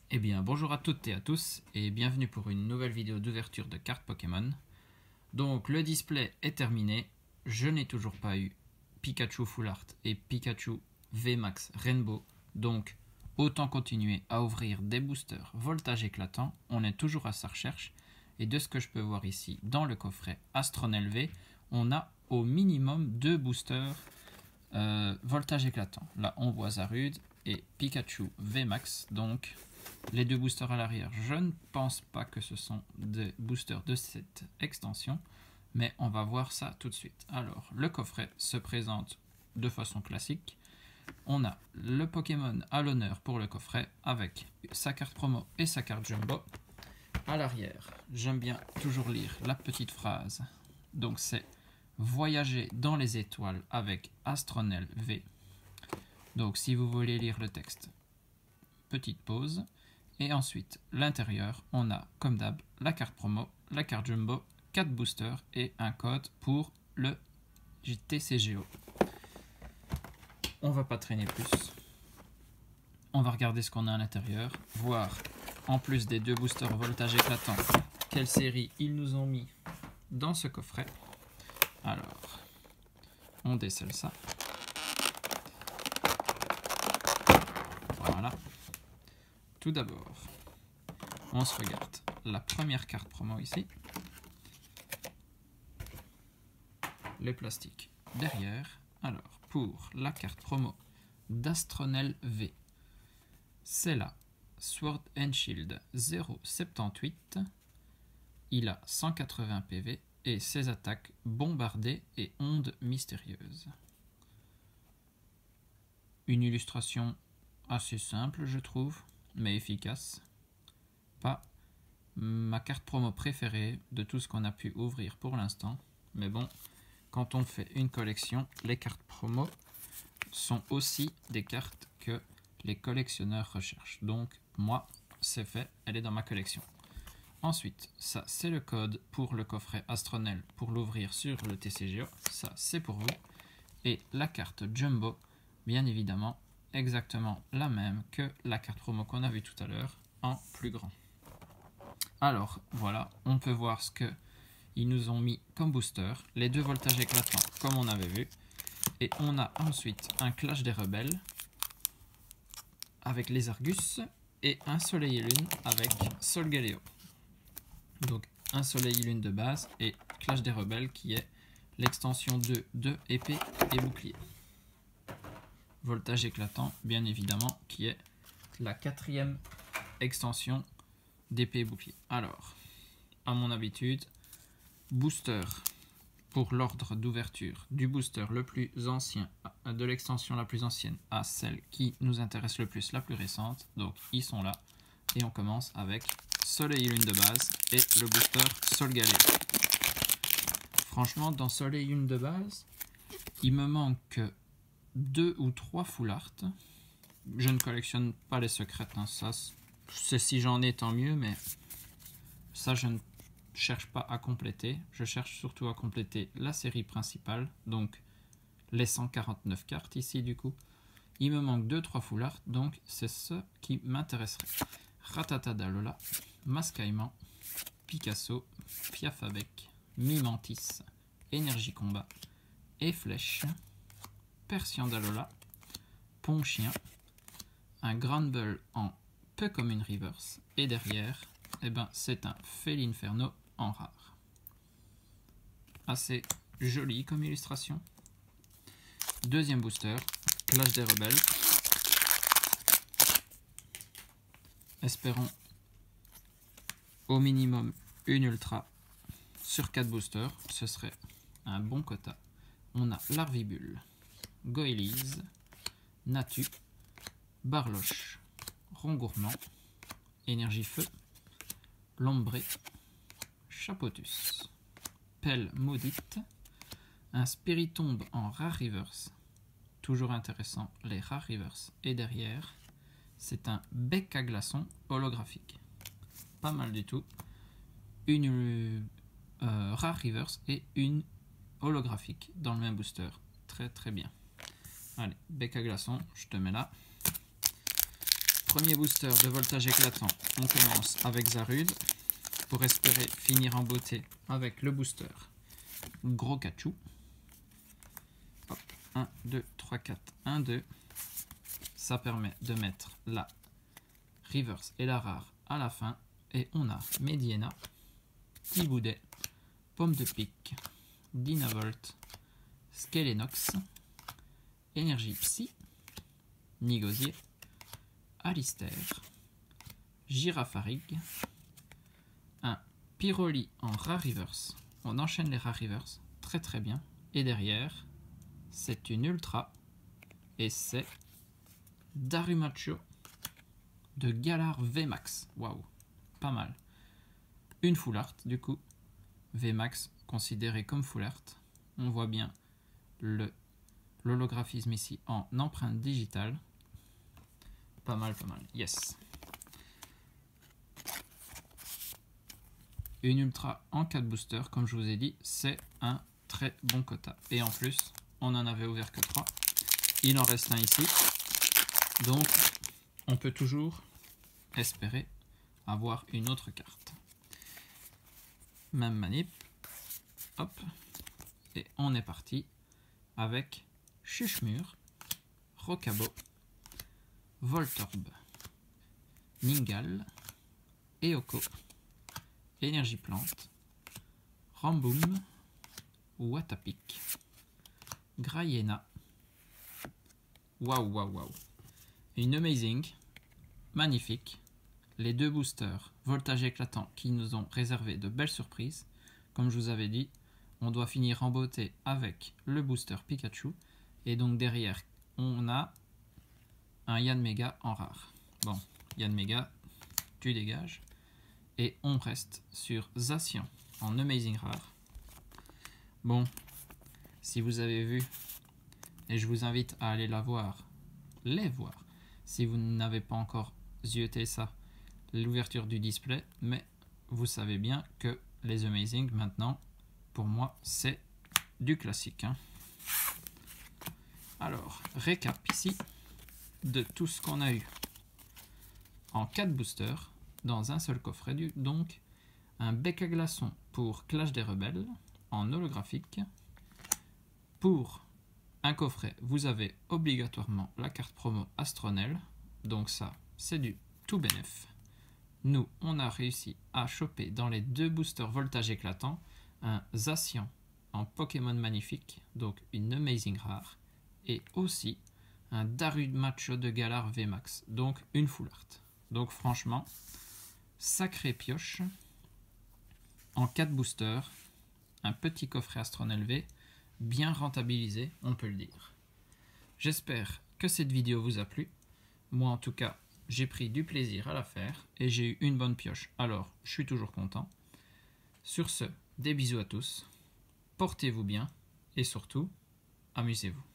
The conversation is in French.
Eh bien, bonjour à toutes et à tous, et bienvenue pour une nouvelle vidéo d'ouverture de cartes Pokémon. Donc, le display est terminé. Je n'ai toujours pas eu Pikachu Full Art et Pikachu VMAX Rainbow. Donc, autant continuer à ouvrir des boosters voltage éclatant. On est toujours à sa recherche. Et de ce que je peux voir ici, dans le coffret Astronel V, on a au minimum 2 boosters voltage éclatant. Là, on voit Zarude et Pikachu VMAX. Donc, les 2 boosters à l'arrière, je ne pense pas que ce sont des boosters de cette extension, mais on va voir ça tout de suite. Alors, le coffret se présente de façon classique. On a le Pokémon à l'honneur pour le coffret avec sa carte promo et sa carte jumbo. À l'arrière, j'aime bien toujours lire la petite phrase. Donc c'est voyager dans les étoiles avec Astronel V. Donc si vous voulez lire le texte, petite pause. Et ensuite, l'intérieur, on a, comme d'hab, la carte promo, la carte jumbo, 4 boosters et un code pour le TCGO. On va pas traîner plus. On va regarder ce qu'on a à l'intérieur, voir, en plus des 2 boosters voltage éclatant, quelle série ils nous ont mis dans ce coffret. Alors, on décèle ça. Voilà. Tout d'abord, on se regarde la première carte promo ici. Les plastiques derrière. Alors, pour la carte promo d'Astronel V, c'est la Sword and Shield 078. Il a 180 PV et ses attaques bombardées et ondes mystérieuses. Une illustration assez simple, je trouve, mais efficace. Pas ma carte promo préférée de tout ce qu'on a pu ouvrir pour l'instant. Mais bon, quand on fait une collection, les cartes promo sont aussi des cartes que les collectionneurs recherchent. Donc moi, c'est fait, elle est dans ma collection. Ensuite, ça c'est le code pour le coffret Astronel pour l'ouvrir sur le TCGO. Ça c'est pour vous. Et la carte Jumbo, bien évidemment, exactement la même que la carte promo qu'on a vue tout à l'heure, en plus grand. Alors, voilà, on peut voir ce qu'ils nous ont mis comme booster, les 2 voltages éclatants, comme on avait vu. Et on a ensuite un Clash des Rebelles, avec les Argus, et un Soleil et Lune avec Solgaleo. Donc, un Soleil et Lune de base, et Clash des Rebelles, qui est l'extension 2 de épée et bouclier. Voltage éclatant, bien évidemment, qui est la 4e extension d'épée et bouclier. Alors, à mon habitude, booster pour l'ordre d'ouverture du booster le plus ancien, de l'extension la plus ancienne à celle qui nous intéresse le plus, la plus récente. Donc, ils sont là. Et on commence avec Soleil et Lune de base et le booster Solgaleo. Franchement, dans Soleil et Lune de base, il me manque 2 ou 3 full art. Je ne collectionne pas les secrètes, hein. Ça, c'est si j'en ai tant mieux, mais ça je ne cherche pas à compléter. Je cherche surtout à compléter la série principale, donc les 149 cartes ici du coup. Il me manque 2-3 full art, donc c'est ce qui m'intéresserait. Rattata d'Alola, Mascaïman, Picasso, Piafabec, Mimantis, Énergie Combat, et Flèche, Persian d'Alola, Ponchien, un Granbull en peu comme une reverse, et derrière, eh ben, c'est un Félinferno en rare. Assez joli comme illustration. Deuxième booster, Clash des Rebelles. Espérons au minimum une ultra sur 4 boosters, ce serait un bon quota. On a Larvibule, Goélise, Natu, Barloche, Rongourmand, Énergie Feu, Lombré, Chapotus, Pelle Maudite, un Spiritombe en rare reverse, toujours intéressant les rares reverse, et derrière c'est un bec à glaçon holographique, pas mal du tout, une rare reverse et une holographique dans le même booster, très très bien. Allez, bec à glaçon, je te mets là. Premier booster de voltage éclatant. On commence avec Zarude pour espérer finir en beauté avec le booster Gros Cachou. Hop, 1, 2, 3, 4, 1, 2. Ça permet de mettre la reverse et la rare à la fin. Et on a Mediena, Tiboudet, Pomme de Pique, Dynavolt, Skelenox, Énergie Psy, Nigosier, Alistair, Girafarig, un Pyroli en rare reverse. On enchaîne les rare reverse, très très bien. Et derrière, c'est une ultra et c'est Darumacho de Galar VMAX. Waouh, pas mal. Une full art du coup. VMAX considéré comme full art. On voit bien l'holographisme ici en empreinte digitale. Pas mal, pas mal. Yes. Une ultra en 4 boosters, comme je vous ai dit, c'est un très bon quota. Et en plus, on en avait ouvert que 3. Il en reste un ici. Donc, on peut toujours espérer avoir une autre carte. Même manip. Hop. Et on est parti avec Chuchmur, Rocabo, Voltorb, Ningal, Eoko, Énergie Plante, Ramboom, Watapic, Grayena. Waouh, waouh, waouh. Une amazing, magnifique. Les deux boosters voltage éclatant qui nous ont réservé de belles surprises. Comme je vous avais dit, on doit finir en beauté avec le booster Pikachu. Et donc derrière, on a un Yanmega en rare. Bon, Yanmega, tu dégages. Et on reste sur Zacian en amazing rare. Bon, si vous avez vu, et je vous invite à aller les voir, si vous n'avez pas encore zioté ça, l'ouverture du display, mais vous savez bien que les amazing maintenant, pour moi, c'est du classique. Hein. Alors, récap ici de tout ce qu'on a eu en 4 boosters dans un seul coffret. Donc, un bec à glaçons pour Clash des Rebelles en holographique. Pour un coffret, vous avez obligatoirement la carte promo Astronel. Donc ça, c'est du tout bénef. Nous, on a réussi à choper dans les 2 boosters voltage éclatant un Zacian en Pokémon magnifique, donc une amazing rare, et aussi un Darumacho de Galar VMAX, donc une full art. Donc franchement, sacré pioche. En 4 boosters, un petit coffret Astronel V, bien rentabilisé, on peut le dire. J'espère que cette vidéo vous a plu. Moi en tout cas, j'ai pris du plaisir à la faire et j'ai eu une bonne pioche. Alors, je suis toujours content. Sur ce, des bisous à tous. Portez-vous bien et surtout, amusez-vous.